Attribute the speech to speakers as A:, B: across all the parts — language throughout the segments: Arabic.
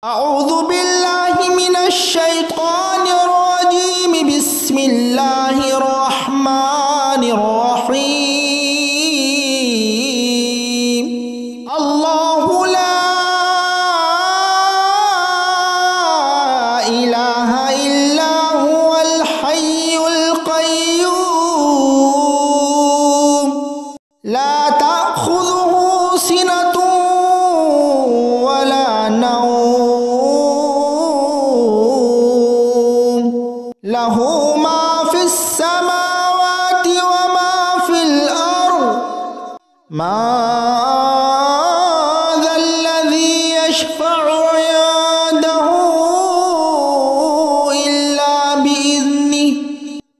A: أعوذ بالله من الشيطان الرجيم. بسم الله الرحمن الرحيم. الله لا إله إلا هو الحي القيوم لا تأخذه سنة ولا نوم له ما في السماوات وما في الأرض. ما ذا الذي يشفع عنده إلا بإذنه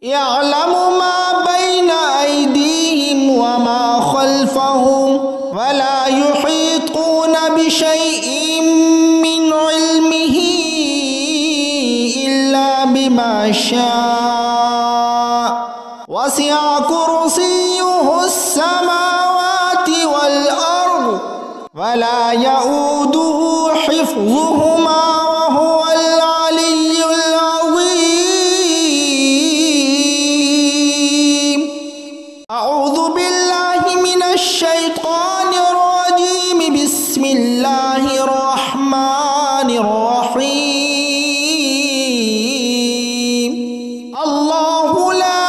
A: يعلم ما بين أيديهم وما خلفهم ولا يحيطون بشيء من علمه إلا بما شاء. وسع كرسيه السماوات والأرض ولا يؤوده حفظهما وهو العلي العظيم. أعوذ بالله من الشيطان الرجيم. بسم الله الرحمن الرحيم. الله لا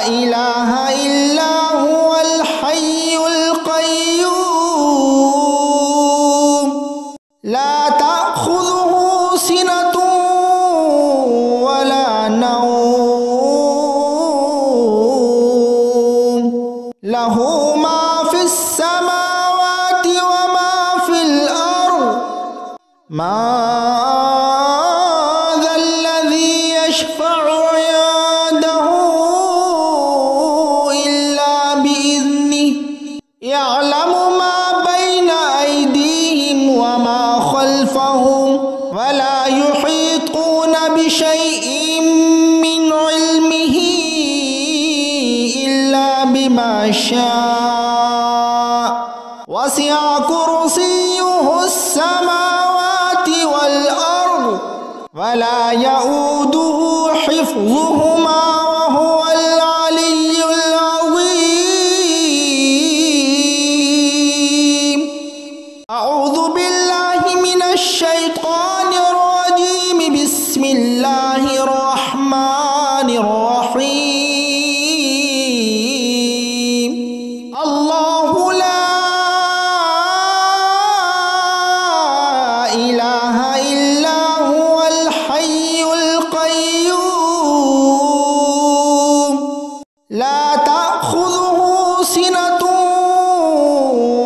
A: إله إلا هو الحي القيوم لا تأخذه سنة ولا نوم له ما في السماوات وما في الأرض. ما ذا الذي يشفع عنده إلا بإذنه يعلم ما بين أيديهم وما خلفهم ولا يحيطون بشيء من علمه إلا بما شاء. وسع كرسيه السماوات والأرض ولا يؤوده حفظهما وهو العلي العظيم. أعوذ بالله من الشيطان الرجيم. بسم الله الرحمن الرحيم. الله لا إله إلا هو الحي القيوم لا تأخذه سنة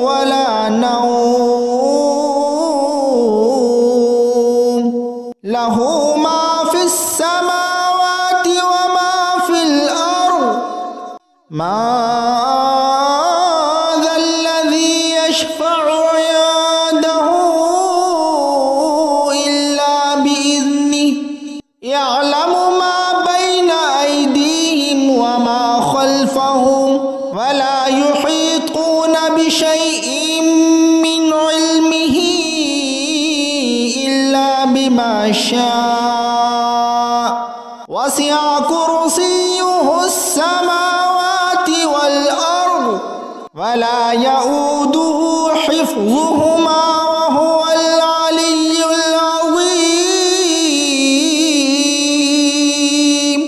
A: ولا نوم له ما في السماوات وما في الأرض. ما ذا الذي يشفع عنده إلا بإذنه يعلم ما بين أيديهم وما خلفهم ولا يحيطون بشيء من علمه إلا بما شاء. وسع كرسيه السماوات والأرض ولا يؤوده حفظهما وهو العلي العظيم. أعوذ بالله من الشيطان الرجيم. بسم الله الرحمن الرحيم. الله لا إله إلا هو الحي القيوم لا تأخذه سنة ولا نوم له ما في السماوات وما في الأرض. ما ذا الذي يشفع عنده إلا بإذنه يعلم ما بين أيديهم وما خلفهم ولا يحيطون بشيء من علمه إلا بما شاء. وسع كرسيه السماوات والأرض ولا يؤوده حفظهما وهو العلي العظيم.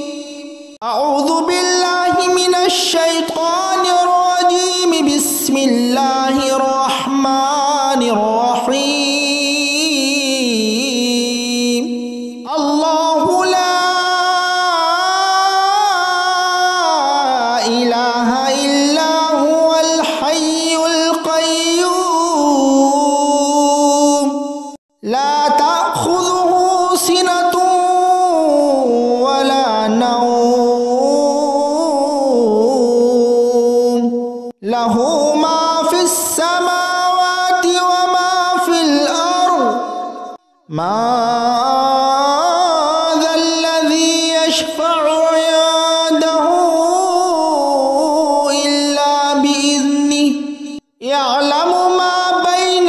A: أعوذ بالله من الشيطان الرجيم. بسم الله الرحمن الرحيم. الله لا إله إلا هو الحي القيوم لا تأخذه سنة ولا نوم له ما في السماوات وما في الأرض. ما ذا الذي يشفع عنده إلا بإذنه يعلم ما بين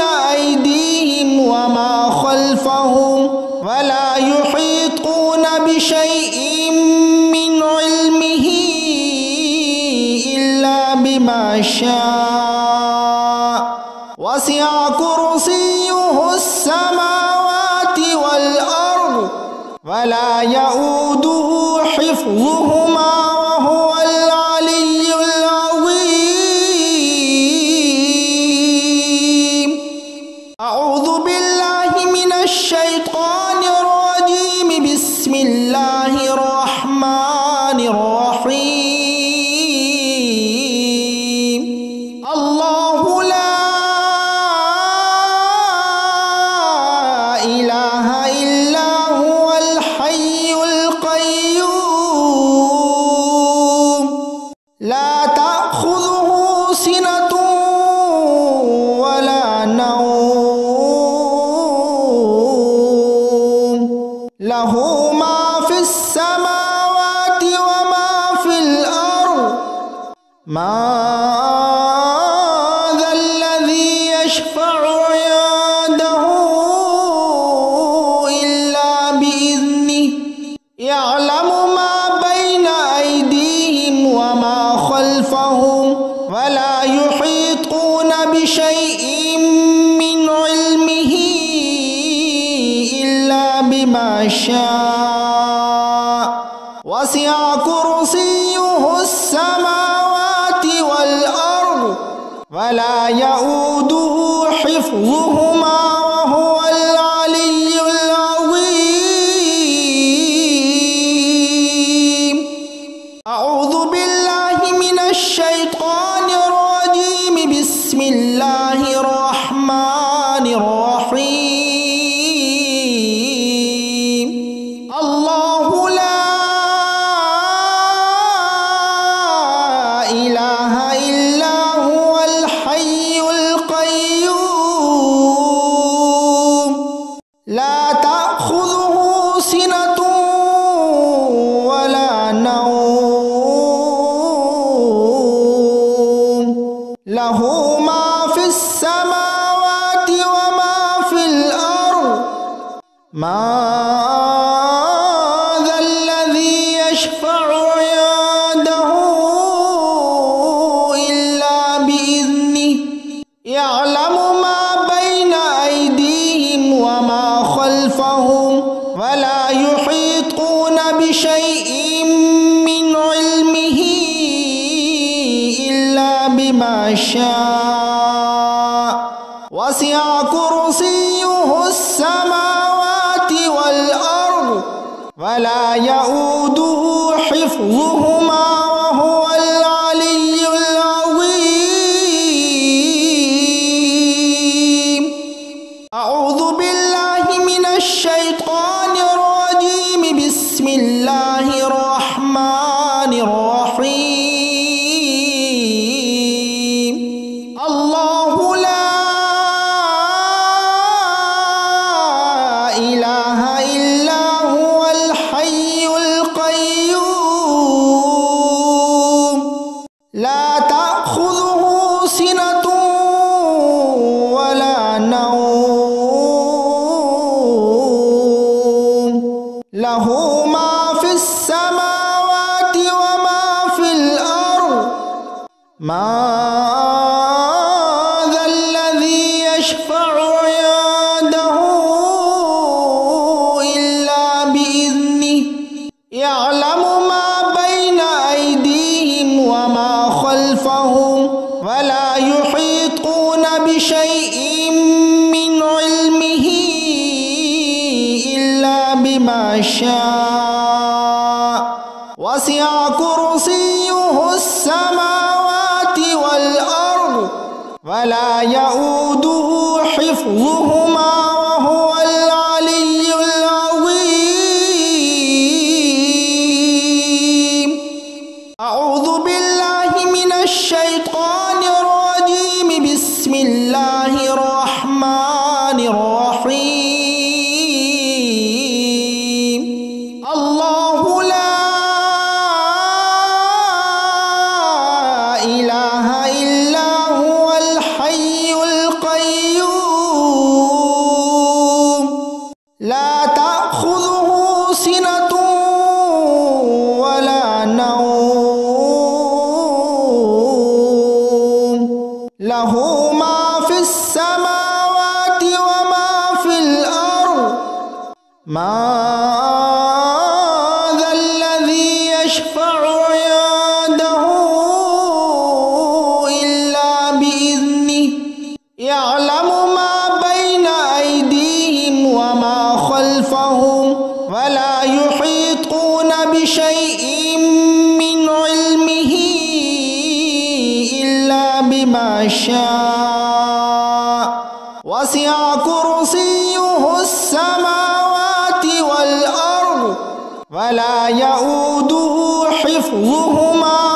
A: وسع كرسيه السماوات والأرض ولا يؤوده حفظهما وهو العلي العظيم. أعوذ بالله من الشيطان الرجيم. بسم الله الرحمن الرحيم. الله لا إله إلا هو الحي القيوم لا تأخذه سنة ولا نوم له ما في السماوات وما في الأرض. ما ذا الذي يشفع عنده إلا بإذنه يعلم ما بين أيديهم وما خلفهم ولا يحيطون بشيء من علمه إلا بما شاء. وسع كرسيه السماوات والأرض ولا يؤوده حفظهما وهو العلي العظيم. أعوذ بالله من الشيطان الرجيم. بسم الله الرحمن الرحيم. الله لا إله إلا هو الحي القيوم لا تأخذه سنة ولا نوم له ما في السماوات وما في الأرض. ما ذا الذي يشفع عنده إلا بإذنه يعلم ما بين أيديهم وما خلفهم ولا يحيطون بشيء من علمه إلا بما شاء. وسع كرسيه السماوات والأرض ولا يؤوده حفظهما وهو العلي العظيم. أعوذ بالله من الشيطان الرجيم. بسم الله الرحمن الرحيم. الله لا إله إلا هو الحي القيوم لا تأخذه سنة ولا نوم له ما في السماوات وما في الأرض. ما ذا الذي يشفع عنده إلا بإذنه يعلم ما بين أيديهم وما خلفهم ولا يحيطون بشيء من علمه إلا بما شاء. وسع كرسيه السماوات والأرض ولا يؤوده حفظهما وهو العلي العظيم. أعوذ بالله من الشيطان الرجيم. بسم الله الرحمن الرحيم. الله لا إله إلا هو الحي القيوم لا تأخذه سنة ولا نوم له ما في السماوات السماوات وما في الأرض ما ذا الذي يشفع عنده إلا بإذنه يعلم ما بين أيديهم وما خلفهم ولا يحيطون بشيء من علمه إلا بما شاء وسع كرسيه السماوات والأرض ولا يؤوده حفظهما